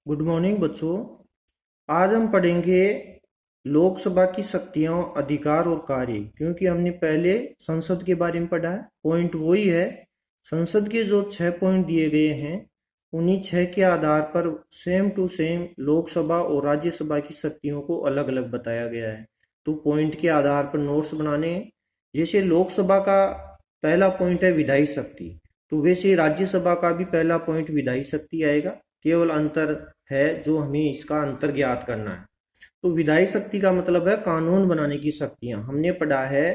Good morning बच्चों। आज हम पढ़ेंगे लोकसभा की शक्तियां, अधिकार और कार्य। क्योंकि हमने पहले संसद के बारे में पढ़ा है, पॉइंट वही है। संसद के जो 6 पॉइंट दिए गए हैं, उन्हीं 6 के आधार पर सेम टू सेम लोकसभा और राज्यसभा की शक्तियों को अलग अलग बताया गया है। तो पॉइंट के आधार पर नोट्स बनाने हैं। जैसे लोकसभा का पहला पॉइंट है विधायी शक्ति, तो वैसे ही राज्यसभा का भी पहला पॉइंट विधायी शक्ति आएगा। केवल अंतर है जो हमें इसका अंतर ज्ञात करना है। तो विधायी शक्ति का मतलब है कानून बनाने की शक्तियां। हमने पढ़ा है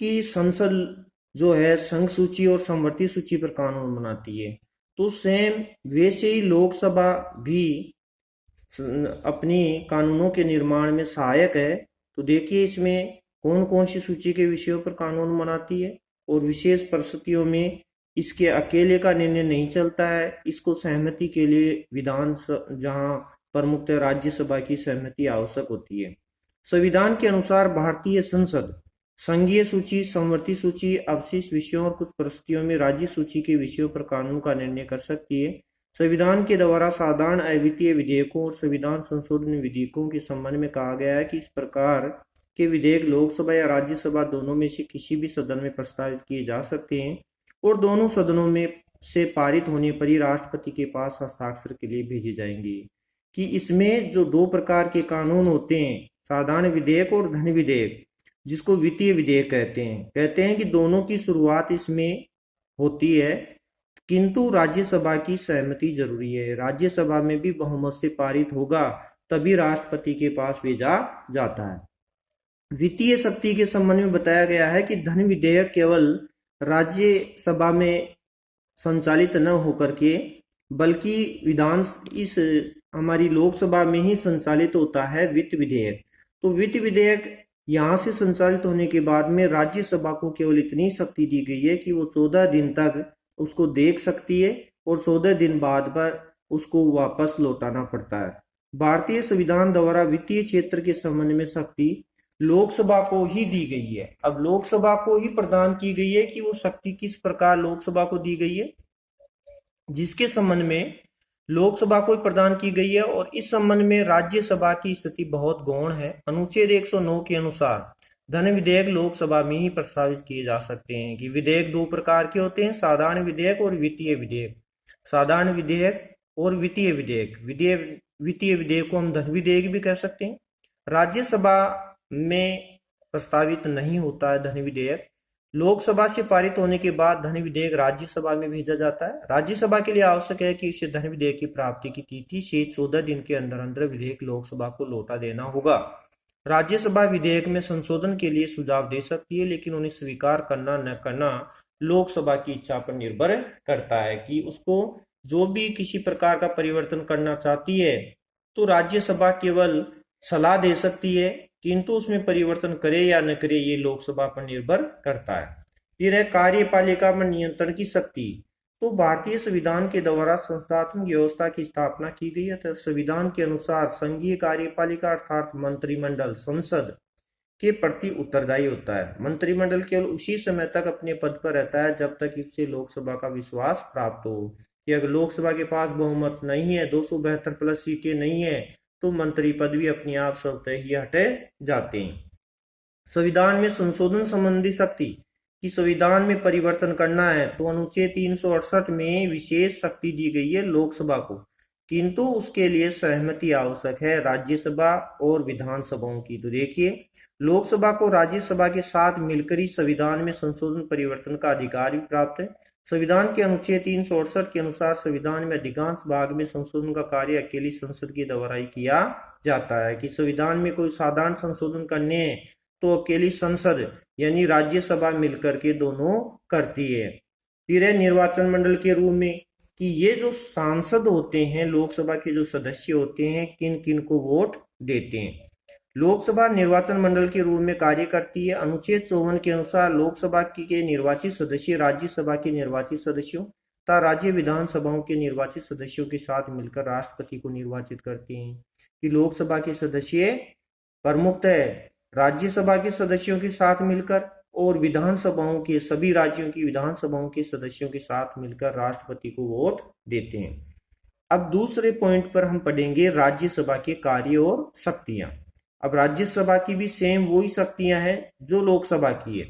कि संसद जो है संघ सूची और समवर्ती सूची पर कानून बनाती है। तो सेम वैसे ही लोकसभा भी अपनी कानूनों के निर्माण में सहायक है। तो देखिए इसमें कौन कौन सी सूची के विषयों पर कानून बनाती है, और विशेष परिस्थितियों में इसके अकेले का निर्णय नहीं चलता है, इसको सहमति के लिए विधान जहां प्रमुखतः राज्यसभा की सहमति आवश्यक होती है। संविधान के अनुसार भारतीय संसद संघीय सूची, समवर्ती सूची, अवशिष्ट विषयों और कुछ परिस्थितियों में राज्य सूची के विषयों पर कानून का निर्णय कर सकती है। संविधान के द्वारा साधारण अद्वितीय विधेयकों और संविधान संशोधन विधेयकों के संबंध में कहा गया है कि इस प्रकार के विधेयक लोकसभा या राज्यसभा दोनों में से किसी भी सदन में प्रस्तावित किए जा सकते हैं, और दोनों सदनों में से पारित होने पर ही राष्ट्रपति के पास हस्ताक्षर के लिए भेजे जाएंगे। कि इसमें जो दो प्रकार के कानून होते हैं, साधारण विधेयक और धन विधेयक, जिसको वित्तीय विधेयक कहते हैं कि दोनों की शुरुआत इसमें होती है, किंतु राज्यसभा की सहमति जरूरी है। राज्यसभा में भी बहुमत से पारित होगा तभी राष्ट्रपति के पास भेजा जाता है। वित्तीय शक्ति के संबंध में बताया गया है कि धन विधेयक केवल राज्यसभा में संचालित न होकर के बल्कि विधान इस हमारी लोकसभा में ही संचालित होता है वित्त विधेयक। तो वित्त विधेयक यहाँ से संचालित होने के बाद में राज्यसभा को केवल इतनी शक्ति दी गई है कि वो 14 दिन तक उसको देख सकती है और 14 दिन बाद पर उसको वापस लौटाना पड़ता है। भारतीय संविधान द्वारा वित्तीय क्षेत्र के संबंध में शक्ति लोकसभा को ही दी गई है। अब लोकसभा को ही प्रदान की गई है कि वो शक्ति किस प्रकार लोकसभा को दी गई है, जिसके संबंध में लोकसभा को प्रदान की गई है। और इस संबंध में राज्यसभा की स्थिति बहुत गौण है। अनुच्छेद 109 के अनुसार धन विधेयक लोकसभा में ही प्रस्तावित किए जा सकते हैं। कि विधेयक दो प्रकार के होते हैं, साधारण विधेयक और वित्तीय विधेयक। साधारण विधेयक और वित्तीय विधेयक। वित्तीय विधेयक को हम धन विधेयक भी कह सकते हैं। राज्यसभा में प्रस्तावित नहीं होता है धन विधेयक। लोकसभा से पारित होने के बाद धन विधेयक राज्यसभा में भेजा जाता है। राज्यसभा के लिए आवश्यक है कि उसे धन विधेयक की प्राप्ति की तिथि से 14 दिन के अंदर अंदर विधेयक लोकसभा को लौटा देना होगा। राज्यसभा विधेयक में संशोधन के लिए सुझाव दे सकती है, लेकिन उन्हें स्वीकार करना न करना लोकसभा की इच्छा पर निर्भर करता है। कि उसको जो भी किसी प्रकार का परिवर्तन करना चाहती है तो राज्यसभा केवल सलाह दे सकती है, किंतु उसमें परिवर्तन करे या न करे ये लोकसभा पर निर्भर करता है। फिर है कार्यपालिका में नियंत्रण की शक्ति। तो भारतीय संविधान के द्वारा संस्थात्मक व्यवस्था की स्थापना की गई है। तो संविधान के अनुसार संघीय कार्यपालिका अर्थात मंत्रिमंडल संसद के प्रति उत्तरदायी होता है। मंत्रिमंडल केवल उसी समय तक अपने पद पर रहता है जब तक इससे लोकसभा का विश्वास प्राप्त हो। कि अगर लोकसभा के पास बहुमत नहीं है, 272 प्लस सीटें नहीं है, तो मंत्री पद भी अपने आप स्वतः ही हटे जाते हैं। संविधान में संशोधन संबंधी शक्ति। कि संविधान में परिवर्तन करना है तो अनुच्छेद 368 में विशेष शक्ति दी गई है लोकसभा को, किंतु उसके लिए सहमति आवश्यक है राज्यसभा और विधानसभाओं की। तो देखिए, लोकसभा को राज्यसभा के साथ मिलकर ही संविधान में संशोधन परिवर्तन का अधिकार भी प्राप्त है। संविधान के अनुच्छेद 368 के अनुसार संविधान में अधिकांश भाग में संशोधन का कार्य अकेली संसद के द्वारा ही किया जाता है। कि संविधान में कोई साधारण संशोधन करने हैं तो अकेली संसद यानी राज्यसभा मिलकर के दोनों करती है। फिर है निर्वाचन मंडल के रूप में। कि ये जो सांसद होते हैं, लोकसभा के जो सदस्य होते हैं, किन किन को वोट देते हैं। लोकसभा निर्वाचन मंडल के रूप में कार्य करती है। अनुच्छेद 54 के अनुसार लोकसभा के निर्वाचित सदस्य राज्यसभा के निर्वाचित सदस्यों तथा राज्य विधानसभाओं के निर्वाचित सदस्यों के साथ मिलकर राष्ट्रपति को निर्वाचित करते हैं। कि लोकसभा के सदस्य प्रमुखतः राज्यसभा के सदस्यों के साथ मिलकर और विधानसभाओं के सभी राज्यों की विधानसभाओं के सदस्यों के साथ मिलकर राष्ट्रपति को वोट देते हैं। अब दूसरे पॉइंट पर हम पढ़ेंगे राज्यसभा के कार्य और शक्तियां। अब राज्यसभा की भी सेम वही शक्तियां हैं जो लोकसभा की है।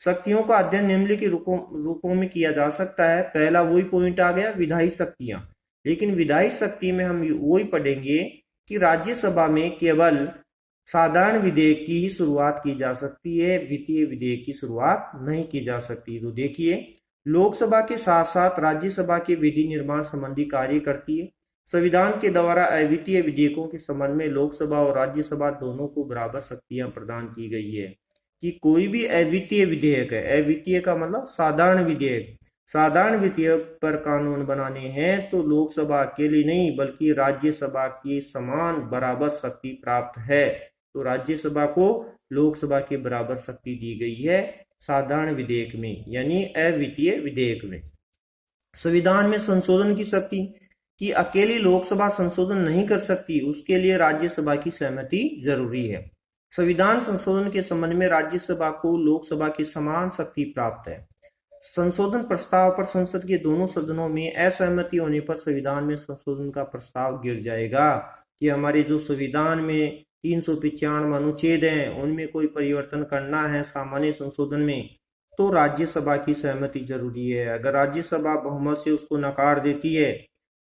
शक्तियों का अध्ययन निम्नलिखित रूपों में किया जा सकता है। पहला वही पॉइंट आ गया, विधायी शक्तियां। लेकिन विधायी शक्ति में हम वही पढ़ेंगे कि राज्यसभा में केवल साधारण विधेयक की ही शुरुआत की जा सकती है, वित्तीय विधेयक की शुरुआत नहीं की जा सकती। तो देखिए, लोकसभा के साथ साथ राज्यसभा के विधि निर्माण संबंधी कार्य करती है। संविधान के द्वारा अवित्तीय विधेयकों के संबंध में लोकसभा और राज्यसभा दोनों को बराबर शक्तियां प्रदान की गई है कि कोई भी अवित्तीय विधेयक है, अवित्तीय का मतलब साधारण विधेयक, साधारण विधेयक पर कानून बनाने हैं तो लोकसभा अकेली नहीं बल्कि राज्यसभा की समान बराबर शक्ति प्राप्त है। तो राज्यसभा को लोकसभा के बराबर शक्ति दी गई है साधारण विधेयक में, यानी अवित्तीय विधेयक में। संविधान में संशोधन की शक्ति कि अकेली लोकसभा संशोधन नहीं कर सकती, उसके लिए राज्यसभा की सहमति जरूरी है। संविधान संशोधन के संबंध में राज्यसभा को लोकसभा की समान शक्ति प्राप्त है। संशोधन प्रस्ताव पर संसद के दोनों सदनों में असहमति होने पर संविधान में संशोधन का प्रस्ताव गिर जाएगा कि हमारे जो संविधान में 395 अनुच्छेद हैं उनमें कोई परिवर्तन करना है सामान्य संशोधन में, तो राज्यसभा की सहमति जरूरी है। अगर राज्यसभा बहुमत से उसको नकार देती है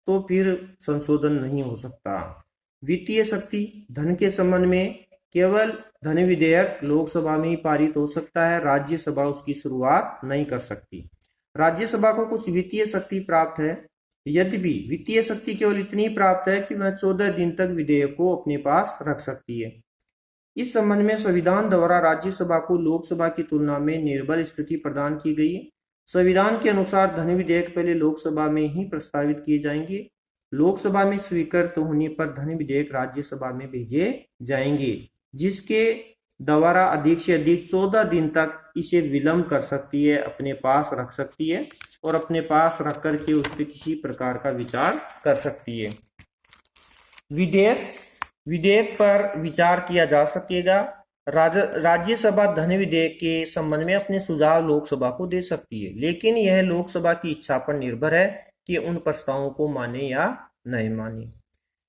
तो फिर संशोधन नहीं हो सकता। वित्तीय शक्ति, धन के संबंध में केवल धन विधेयक लोकसभा में ही पारित हो सकता है, राज्यसभा उसकी शुरुआत नहीं कर सकती। राज्यसभा को कुछ वित्तीय शक्ति प्राप्त है, यद्यपि वित्तीय शक्ति केवल इतनी प्राप्त है कि वह 14 दिन तक विधेयक को अपने पास रख सकती है। इस संबंध में संविधान द्वारा राज्यसभा को लोकसभा की तुलना में निर्बल स्थिति प्रदान की गई है। संविधान के अनुसार धन विधेयक पहले लोकसभा में ही प्रस्तावित किए जाएंगे, लोकसभा में स्वीकृत होने पर धन विधेयक राज्यसभा में भेजे जाएंगे, जिसके द्वारा अधिक से अधिक 14 दिन तक इसे विलंब कर सकती है, अपने पास रख सकती है और अपने पास रख करके उस पर किसी प्रकार का विचार कर सकती है। विधेयक पर विचार किया जा सकेगा। राज्यसभा धन विधेयक के संबंध में अपने सुझाव लोकसभा को दे सकती है, लेकिन यह लोकसभा की इच्छा पर निर्भर है कि उन प्रस्तावों को माने या नहीं माने।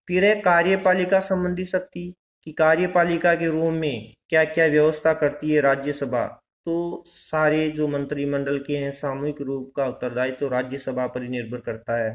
फिर है कार्यपालिका संबंधी शक्ति कि कार्यपालिका के रूप में क्या क्या व्यवस्था करती है राज्यसभा। तो सारे जो मंत्रिमंडल के हैं सामूहिक रूप का उत्तरदायित्व तो राज्यसभा पर ही निर्भर करता है।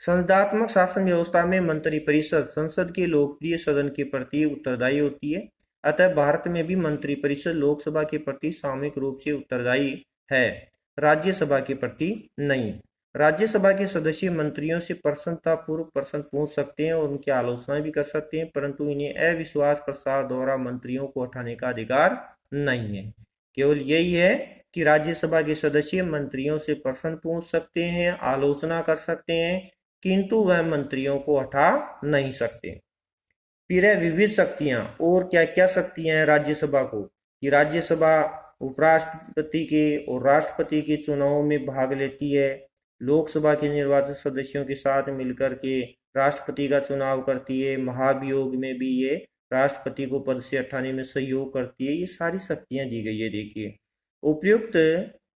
संसदात्मक शासन व्यवस्था में मंत्रिपरिषद संसद के लोकप्रिय सदन के प्रति उत्तरदायी होती है, अतः भारत में भी मंत्रिपरिषद लोकसभा के प्रति सामूहिक रूप से उत्तरदायी है, राज्यसभा के प्रति नहीं। राज्यसभा के सदस्य मंत्रियों से प्रसन्नतापूर्व प्रश्न पूछ सकते हैं और उनकी आलोचना भी कर सकते हैं, परंतु इन्हें अविश्वास प्रस्ताव द्वारा मंत्रियों को हटाने का अधिकार नहीं है। केवल यही है कि राज्यसभा के सदस्य मंत्रियों से प्रश्न पूछ सकते हैं, आलोचना कर सकते हैं, किंतु वह मंत्रियों को हटा नहीं सकते। फिर है विविध शक्तियां। और क्या क्या शक्तियां हैं राज्यसभा को कि राज्यसभा उपराष्ट्रपति के और राष्ट्रपति के चुनाव में भाग लेती है, लोकसभा के निर्वाचित सदस्यों के साथ मिलकर के राष्ट्रपति का चुनाव करती है, महाभियोग में भी ये राष्ट्रपति को पद से हटाने में सहयोग करती है। ये सारी शक्तियां दी गई है। देखिए, उपयुक्त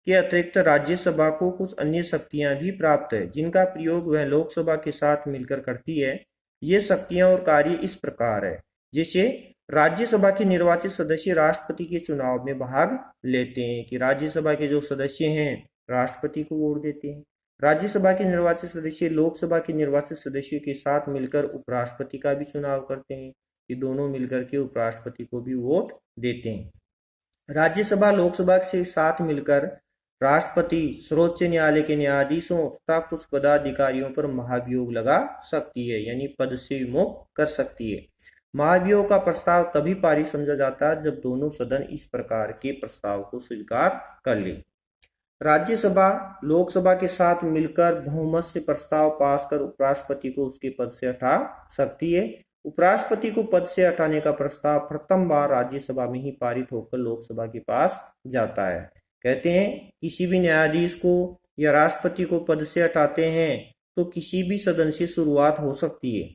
के अतिरिक्त राज्यसभा को कुछ अन्य शक्तियां भी प्राप्त है जिनका प्रयोग वह लोकसभा के साथ मिलकर करती है। ये शक्तियां और कार्य इस प्रकार है, जैसे राज्यसभा के निर्वाचित सदस्य राष्ट्रपति के चुनाव में भाग लेते हैं कि राज्यसभा के जो सदस्य हैं राष्ट्रपति को वोट देते हैं। राज्यसभा के निर्वाचित सदस्य लोकसभा के निर्वाचित सदस्यों के साथ मिलकर उपराष्ट्रपति का भी चुनाव करते हैं कि दोनों मिलकर के उपराष्ट्रपति को भी वोट देते हैं। राज्यसभा लोकसभा के साथ मिलकर राष्ट्रपति, सर्वोच्च न्यायालय के न्यायाधीशों तथा कुछ पदाधिकारियों पर महाभियोग लगा सकती है, यानी पद से विमुक्त कर सकती है। महाभियोग का प्रस्ताव तभी पारित समझा जाता है जब दोनों सदन इस प्रकार के प्रस्ताव को स्वीकार कर ले। राज्यसभा लोकसभा के साथ मिलकर बहुमत से प्रस्ताव पास कर उपराष्ट्रपति को उसके पद से हटा सकती है। उपराष्ट्रपति को पद से हटाने का प्रस्ताव प्रथम बार राज्यसभा में ही पारित होकर लोकसभा के पास जाता है। कहते हैं किसी भी न्यायाधीश को या राष्ट्रपति को पद से हटाते हैं तो किसी भी सदन से शुरुआत हो सकती है,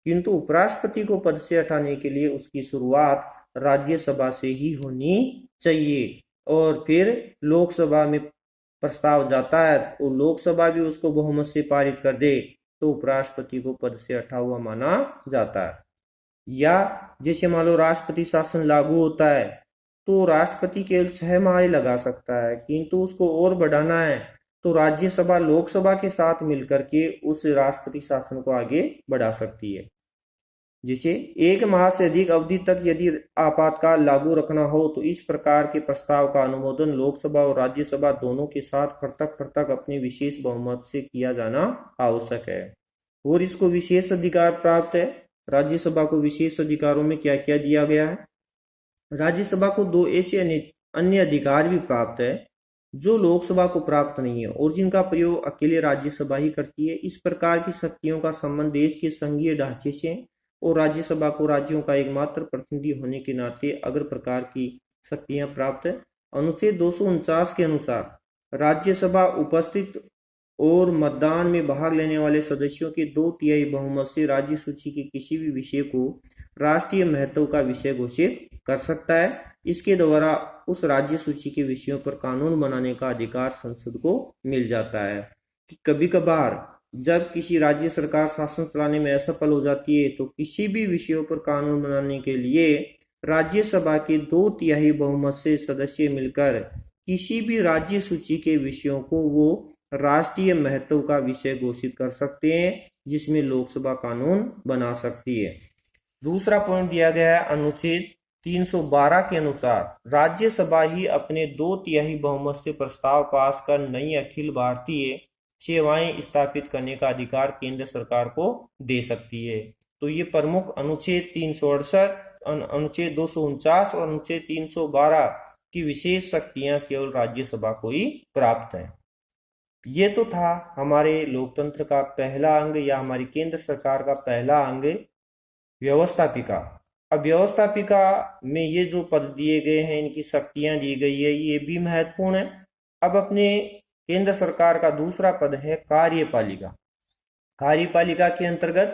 किंतु उपराष्ट्रपति को पद से हटाने के लिए उसकी शुरुआत राज्यसभा से ही होनी चाहिए और फिर लोकसभा में प्रस्ताव जाता है और लोकसभा भी उसको बहुमत से पारित कर दे तो उपराष्ट्रपति को पद से हटा हुआ माना जाता है। या जैसे मान लो राष्ट्रपति शासन लागू होता है तो राष्ट्रपति केवल 6 माह लगा सकता है, किंतु उसको और बढ़ाना है तो राज्यसभा लोकसभा के साथ मिलकर के उस राष्ट्रपति शासन को आगे बढ़ा सकती है। जैसे 1 माह से अधिक अवधि तक यदि आपातकाल लागू रखना हो तो इस प्रकार के प्रस्ताव का अनुमोदन लोकसभा और राज्यसभा दोनों के साथ पृथक पृथक अपने विशेष बहुमत से किया जाना आवश्यक है। और इसको विशेष अधिकार प्राप्त है। राज्यसभा को विशेष अधिकारों में क्या क्या दिया गया है? राज्यसभा को 2 ऐसे अन्य अधिकार भी प्राप्त है जो लोकसभा को प्राप्त नहीं है और जिनका प्रयोग अकेले राज्यसभा ही करती है। इस प्रकार की शक्तियों का संबंध देश के संघीय ढांचे से और राज्यसभा को राज्यों का एकमात्र प्रतिनिधि होने के नाते अगर प्रकार की शक्तियां प्राप्त है। अनुच्छेद 249 के अनुसार राज्यसभा उपस्थित और मतदान में भाग लेने वाले सदस्यों के 2/3 बहुमत से राज्य सूची के किसी भी विषय को राष्ट्रीय महत्व का विषय घोषित कर सकता है। इसके द्वारा उस राज्य सूची के विषयों पर कानून बनाने का अधिकार संसद को मिल जाता है। कि कभी कभार जब किसी राज्य सरकार शासन चलाने में असफल हो जाती है तो किसी भी विषयों पर कानून बनाने के लिए राज्यसभा के 2/3 बहुमत से सदस्य मिलकर किसी भी राज्य सूची के विषयों को वो राष्ट्रीय महत्व का विषय घोषित कर सकते हैं, जिसमें लोकसभा कानून बना सकती है। दूसरा पॉइंट दिया गया है अनुच्छेद 312 के अनुसार राज्यसभा ही अपने 2/3 बहुमत से प्रस्ताव पास कर नई अखिल भारतीय सेवाएं स्थापित करने का अधिकार केंद्र सरकार को दे सकती है। तो ये प्रमुख अनुच्छेद 368, अनुच्छेद 249 और अनुच्छेद 312 की विशेष शक्तियां केवल राज्यसभा को ही प्राप्त है। ये तो था हमारे लोकतंत्र का पहला अंग या हमारी केंद्र सरकार का पहला अंग व्यवस्थापिका। अब व्यवस्थापिका में ये जो पद दिए गए हैं, इनकी शक्तियां दी गई है, ये भी महत्वपूर्ण है। अब अपने केंद्र सरकार का दूसरा पद है कार्यपालिका। कार्यपालिका के अंतर्गत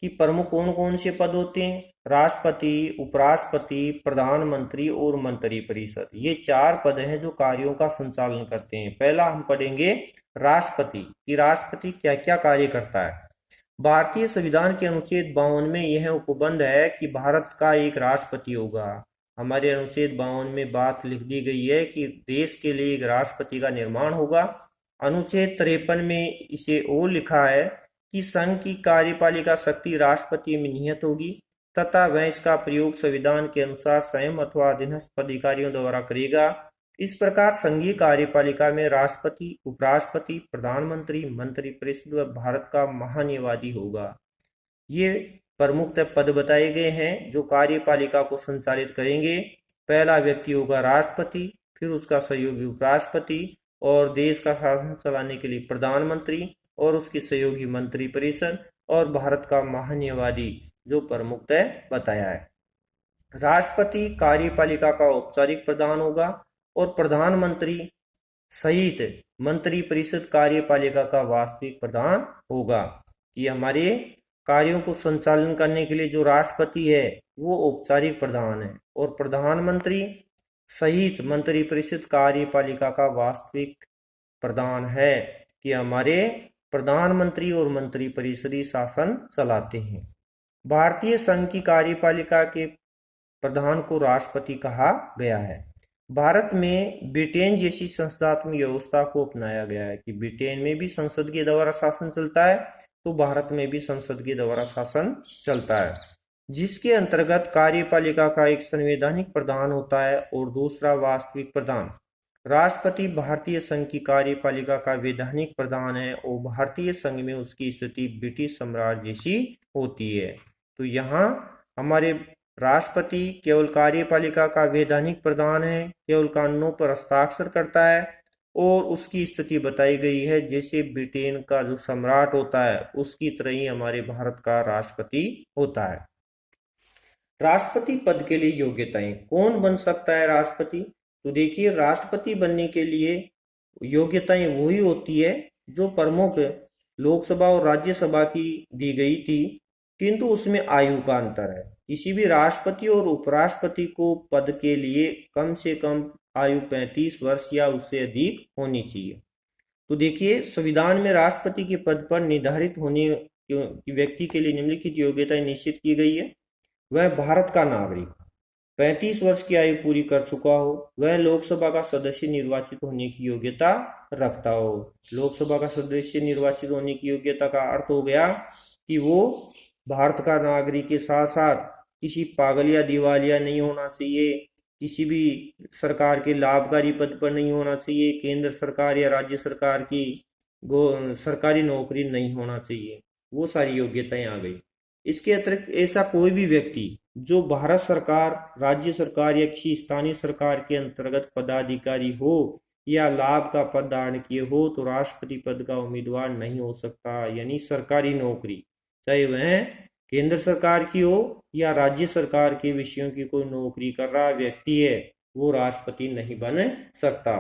कि प्रमुख कौन कौन से पद होते हैं? राष्ट्रपति, उपराष्ट्रपति, प्रधानमंत्री और मंत्रिपरिषद। ये 4 पद हैं जो कार्यों का संचालन करते हैं। पहला हम पढ़ेंगे राष्ट्रपति कि राष्ट्रपति क्या क्या कार्य करता है। भारतीय संविधान के अनुच्छेद 52 में यह उपबंध है कि भारत का एक राष्ट्रपति होगा। हमारे अनुच्छेद 52 में बात लिख दी गई है कि देश के लिए एक राष्ट्रपति का निर्माण होगा। अनुच्छेद 53 में इसे और लिखा है कि संघ की कार्यपालिका शक्ति राष्ट्रपति में निहित होगी तथा वह इसका प्रयोग संविधान के अनुसार स्वयं अथवा अधीनस्थ अधिकारियों द्वारा करेगा। इस प्रकार संघीय कार्यपालिका में राष्ट्रपति, उपराष्ट्रपति, प्रधानमंत्री, मंत्रिपरिषद व भारत का महान्यायवादी होगा। ये प्रमुख पद बताए गए हैं जो कार्यपालिका को संचालित करेंगे। पहला व्यक्ति होगा राष्ट्रपति, फिर उसका सहयोगी उपराष्ट्रपति और देश का शासन चलाने के लिए प्रधानमंत्री और उसकी सहयोगी मंत्रिपरिषद और भारत का महान्यायवादी जो प्रमुख बताया है। राष्ट्रपति कार्यपालिका का औपचारिक प्रधान होगा और प्रधानमंत्री सहित मंत्रिपरिषद कार्यपालिका का वास्तविक प्रधान होगा। कि हमारे कार्यों को संचालन करने के लिए जो राष्ट्रपति है वो औपचारिक प्रधान है और प्रधानमंत्री सहित मंत्रिपरिषद कार्यपालिका का वास्तविक प्रधान है। कि हमारे प्रधानमंत्री और मंत्रिपरिषद शासन चलाते हैं। भारतीय संघ की कार्यपालिका के प्रधान को राष्ट्रपति कहा गया है। भारत में ब्रिटेन जैसी संसदात्मक व्यवस्था को अपनाया गया है कि ब्रिटेन में भी संसद के द्वारा शासन चलता है तो भारत में भी संसद के द्वारा शासन चलता है, जिसके अंतर्गत कार्यपालिका का एक संवैधानिक प्रधान होता है और दूसरा वास्तविक प्रधान। राष्ट्रपति भारतीय संघ की कार्यपालिका का वैधानिक प्रधान है और भारतीय संघ में उसकी स्थिति ब्रिटिश साम्राज्य जैसी होती है। तो यहाँ हमारे राष्ट्रपति केवल कार्यपालिका का वैधानिक प्रधान है, केवल कानूनों पर हस्ताक्षर करता है और उसकी स्थिति बताई गई है जैसे ब्रिटेन का जो सम्राट होता है उसकी तरह ही हमारे भारत का राष्ट्रपति होता है। राष्ट्रपति पद के लिए योग्यताएं, कौन बन सकता है राष्ट्रपति? तो देखिए, राष्ट्रपति बनने के लिए योग्यताएं वही होती है जो प्रमुख लोकसभा और राज्यसभा की दी गई थी, किंतु उसमें आयु का अंतर है। किसी भी राष्ट्रपति और उपराष्ट्रपति को पद के लिए कम से कम आयु 35 वर्ष या उससे अधिक होनी चाहिए। तो देखिए, संविधान में राष्ट्रपति के पद पर निर्धारित होने की व्यक्ति के लिए निम्नलिखित योग्यता निश्चित की गई है। वह भारत का नागरिक 35 वर्ष की आयु पूरी कर चुका हो, वह लोकसभा का सदस्य निर्वाचित होने की योग्यता रखता हो। लोकसभा का सदस्य निर्वाचित होने की योग्यता का अर्थ हो गया कि वो भारत का नागरिक के साथ साथ किसी पागल या दिवालिया नहीं होना चाहिए, किसी भी सरकार के लाभकारी पद पर नहीं होना चाहिए, केंद्र सरकार या राज्य सरकार की सरकारी नौकरी नहीं होना चाहिए। वो सारी योग्यताएं आ गई। इसके अतिरिक्त ऐसा कोई भी व्यक्ति जो भारत सरकार, राज्य सरकार या किसी स्थानीय सरकार के अंतर्गत पदाधिकारी हो या लाभ का पद धारण किए हो तो राष्ट्रपति पद का उम्मीदवार नहीं हो सकता। यानी सरकारी नौकरी, चाहे वह केंद्र सरकार की हो या राज्य सरकार के विषयों की कोई नौकरी कर रहा व्यक्ति है, वो राष्ट्रपति नहीं बन सकता।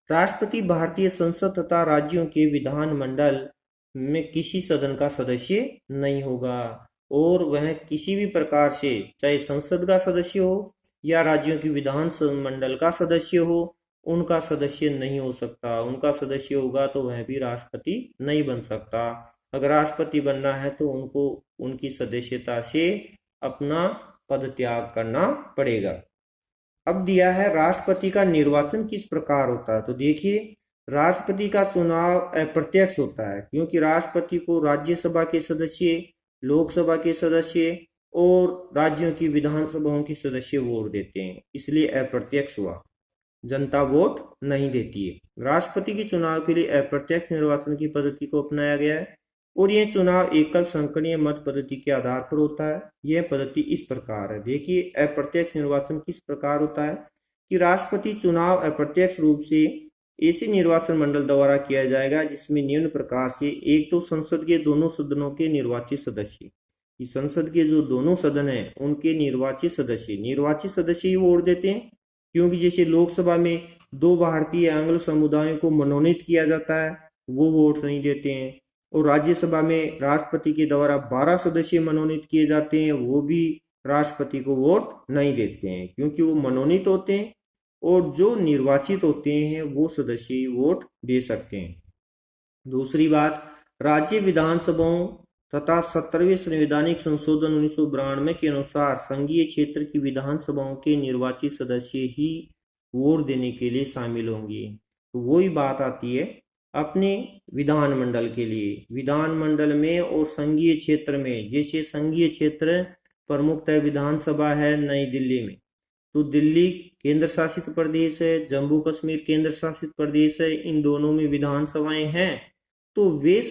राष्ट्रपति भारतीय संसद तथा राज्यों के विधानमंडल में किसी सदन का सदस्य नहीं होगा और वह किसी भी प्रकार से, चाहे संसद का सदस्य हो या राज्यों की विधान मंडल का सदस्य हो, उनका सदस्य नहीं हो सकता। उनका सदस्य होगा तो वह भी राष्ट्रपति नहीं बन सकता। अगर राष्ट्रपति बनना है तो उनको उनकी सदस्यता से अपना पद त्याग करना पड़ेगा। अब दिया है राष्ट्रपति का निर्वाचन किस प्रकार होता है। तो देखिए, राष्ट्रपति का चुनाव अप्रत्यक्ष होता है क्योंकि राष्ट्रपति को राज्यसभा के सदस्य, लोकसभा के सदस्य और राज्यों की विधानसभाओं के सदस्य वोट देते हैं, इसलिए अप्रत्यक्ष हुआ, जनता वोट नहीं देती है। राष्ट्रपति के चुनाव के लिए अप्रत्यक्ष निर्वाचन की पद्धति को अपनाया गया है और यह चुनाव एकल संकीर्ण मत पद्धति के आधार पर होता है। यह पद्धति इस प्रकार है। देखिए, अप्रत्यक्ष निर्वाचन किस प्रकार होता है कि राष्ट्रपति चुनाव अप्रत्यक्ष रूप से ऐसे निर्वाचन मंडल द्वारा किया जाएगा जिसमें निम्न प्रकार से, एक तो संसद के दोनों सदनों के निर्वाचित सदस्य, संसद के जो दोनों सदन हैं उनके निर्वाचित सदस्य ही वोट देते हैं, क्योंकि जैसे लोकसभा में 2 भारतीय आंग्ल समुदायों को मनोनीत किया जाता है, वो वोट नहीं देते हैं। और राज्यसभा में राष्ट्रपति के द्वारा 12 सदस्य मनोनीत किए जाते हैं, वो भी राष्ट्रपति को वोट नहीं देते हैं क्योंकि वो मनोनीत होते हैं और जो निर्वाचित होते हैं वो सदस्य ही वोट दे सकते हैं। दूसरी बात, राज्य विधानसभाओं तथा 17वें संवैधानिक संशोधन 1992 के अनुसार संघीय क्षेत्र की विधानसभाओं के निर्वाचित सदस्य ही वोट देने के लिए शामिल होंगे। तो वही बात आती है अपने विधानमंडल के लिए। विधानमंडल में और संघीय क्षेत्र में, जैसे संघीय क्षेत्र प्रमुखतः विधानसभा है नई दिल्ली में, तो दिल्ली केंद्र शासित प्रदेश है, जम्मू कश्मीर केंद्र शासित प्रदेश है, इन दोनों में विधानसभाएं हैं, तो वे